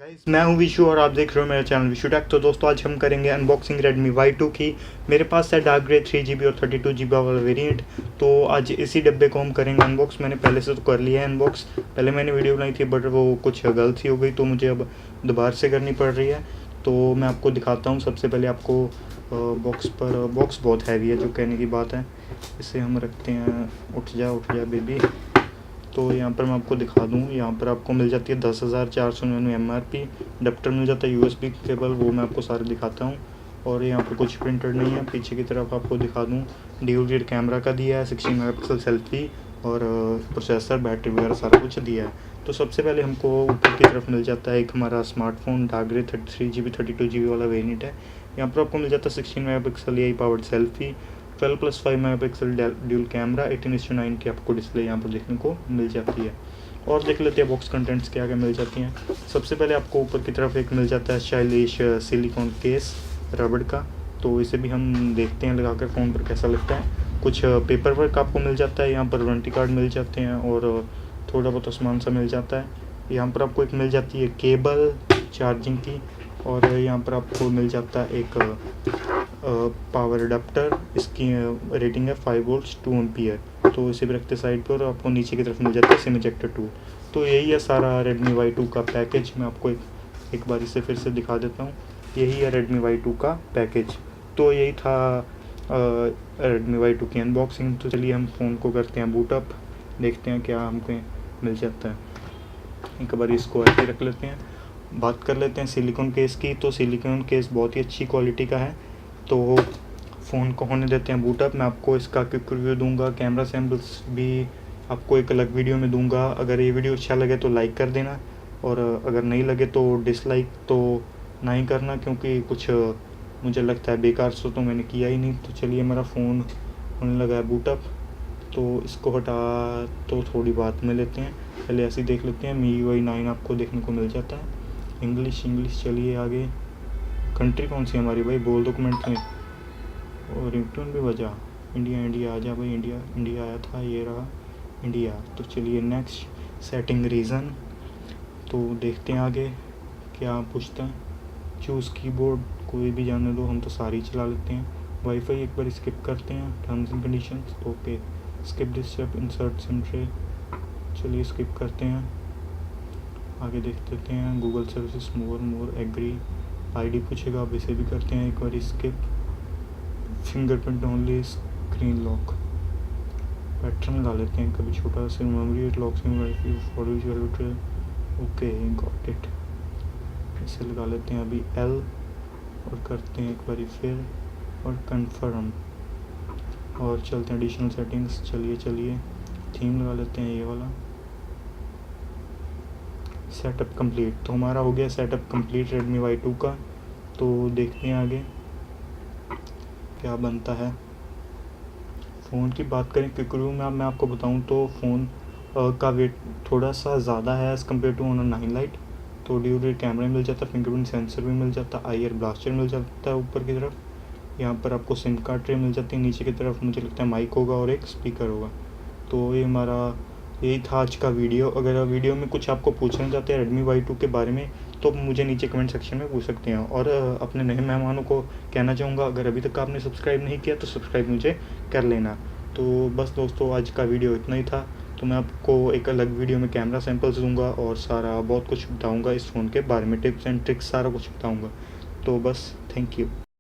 Guys मैं हूं विशु और आप देख रहे हो मेरा चैनल विशु टेक। तो दोस्तों आज हम करेंगे अनबॉक्सिंग Redmi Y2 की। मेरे पास है डार्क ग्रे 3GB और 32GB वाला वेरिएंट। तो आज इसी डब्बे को हम करेंगे अनबॉक्स। मैंने पहले से तो कर लिया है अनबॉक्स, पहले मैंने वीडियो बनाई थी बट वो कुछ गलती हो गई तो मुझे अब दोबारा से करनी पड़ रही है। तो मैं आपको दिखाता हूँ। सबसे पहले आपको बॉक्स बहुत हैवी है जो कहने की बात है। इसे हम रखते हैं, उठ जा बेबी। तो यहाँ पर मैं आपको दिखा दूँ, यहाँ पर आपको मिल जाती है 10,499 MRP। अडेप्टर मिल जाता है USB केबल, वो मैं आपको सारे दिखाता हूँ। और यहाँ पर कुछ प्रिंटेड नहीं है। पीछे की तरफ आपको दिखा दूँ, ड्यूल रियर कैमरा का दिया है, 16 मेगापिक्सल सेल्फी और प्रोसेसर बैटरी वगैरह सारा कुछ दिया है। तो सबसे पहले हमको ऊपर की तरफ मिल जाता है एक हमारा smartphone dark grey 3GB 32GB वाला वेरिएंट है। यहाँ पर आपको मिल जाता है 16 megapixel AI powered selfie, 12+5 megapixel dual camera, 18:9 की आपको डिस्प्ले यहाँ पर देखने को मिल जाती है। और देख लेते हैं बॉक्स कंटेंट्स क्या क्या मिल जाती हैं। सबसे पहले आपको ऊपर की तरफ एक मिल जाता है स्टाइलिश सिलिकॉन केस रबड़ का। तो इसे भी हम देखते हैं लगा कर फ़ोन पर कैसा लगता है। कुछ पेपर वर्क आपको मिल जाता है, यहाँ पर वारंटी कार्ड मिल जाते हैं और थोड़ा बहुत सामान सा मिल जाता है। यहाँ पर आपको एक मिल जाती है केबल चार्जिंग की, और यहाँ पर आपको मिल जाता है एक पावर अडाप्टर। इसकी रेटिंग है 5 वोल्ट्स 2 एम्पियर। तो इसे भी रखते साइड पर, और आपको नीचे की तरफ मिल जाता है सिम इजेक्टर टूल। तो यही है सारा Redmi Y2 का पैकेज। मैं आपको एक बार इसे फिर से दिखा देता हूँ। यही है Redmi Y2 का पैकेज। तो यही था Redmi Y2 की अनबॉक्सिंग। तो चलिए हम फ़ोन को करते हैं बूट अप, देखते हैं क्या हमको मिल जाता है। एक बार इसको ऐसे रख लेते हैं। बात कर लेते हैं सिलिकॉन केस की। तो सिलिकॉन केस बहुत ही अच्छी क्वालिटी का है। तो फ़ोन को होने देते हैं बूट अप। मैं आपको इसका क्विक रिव्यू दूंगा, कैमरा सैम्पल्स भी आपको एक अलग वीडियो में दूंगा। अगर ये वीडियो अच्छा लगे तो लाइक कर देना, और अगर नहीं लगे तो डिसलाइक तो ना ही करना, क्योंकि कुछ मुझे लगता है बेकार से तो मैंने किया ही नहीं। तो चलिए मेरा फ़ोन होने लगा है बूट अप। तो इसको हटा तो थोड़ी बात में लेते हैं, पहले ऐसे ही देख लेते हैं। MIUI 9 आपको देखने को मिल जाता है। इंग्लिश चलिए आगे। कंट्री कौन सी हमारी भाई, बोल दो कमेंट में। और रिंगटोन भी बजा, इंडिया आ जा भाई। इंडिया आया था, ये रहा इंडिया। तो चलिए नेक्स्ट, सेटिंग रीज़न। तो देखते हैं आगे क्या पूछता है। चूज़ कीबोर्ड, कोई भी जाने दो, हम तो सारी चला लेते हैं। वाईफाई एक बार स्किप करते हैं, terms and conditions okay. Skip this step, insert SIM tray, चलिए स्किप करते हैं। आगे देख लेते हैं Google services, more agree. ID पूछेगा, अब इसे भी करते हैं एक बार skip. Fingerprint only, screen lock, pattern लगा लेते हैं कभी छोटा सा। Memory lock SIM WiFi for okay got it. इसे लगा लेते हैं अभी L, और करते हैं एक बार फिर और कंफर्म, और चलते हैं एडिशनल सेटिंग्स। चलिए थीम लगा लेते हैं ये वाला। Setup complete. तो हमारा हो गया सेटअप कंप्लीट Redmi Y2 का। तो देखते हैं आगे क्या बनता है। फ़ोन की बात करें क्विक रिव्यू में, मैं आपको बताऊं तो फ़ोन का वेट थोड़ा सा ज़्यादा है as compare to Honor 9 Lite। तो ड्यूल रियर कैमरा मिल जाता है, फिंगरप्रिंट सेंसर भी मिल जाता है, IR ब्लास्टर मिल जाता है ऊपर की तरफ। यहाँ पर आपको सिम कार्ड ट्रे मिल जाती है। नीचे की तरफ मुझे लगता है माइक होगा और एक स्पीकर होगा। तो ये हमारा यही था आज का वीडियो। अगर वीडियो में कुछ आपको पूछना चाहते हैं Redmi Y2 के बारे में तो मुझे नीचे कमेंट सेक्शन में पूछ सकते हैं। और अपने नए मेहमानों को कहना चाहूँगा, अगर अभी तक आपने सब्सक्राइब नहीं किया तो सब्सक्राइब मुझे कर लेना। तो बस दोस्तों आज का वीडियो इतना ही था। तो मैं आपको एक अलग वीडियो में कैमरा सैम्पल्स दूंगा और सारा बहुत कुछ बताऊँगा इस फ़ोन के बारे में, टिप्स एंड ट्रिक्स सारा कुछ बताऊँगा। तो बस थैंक यू।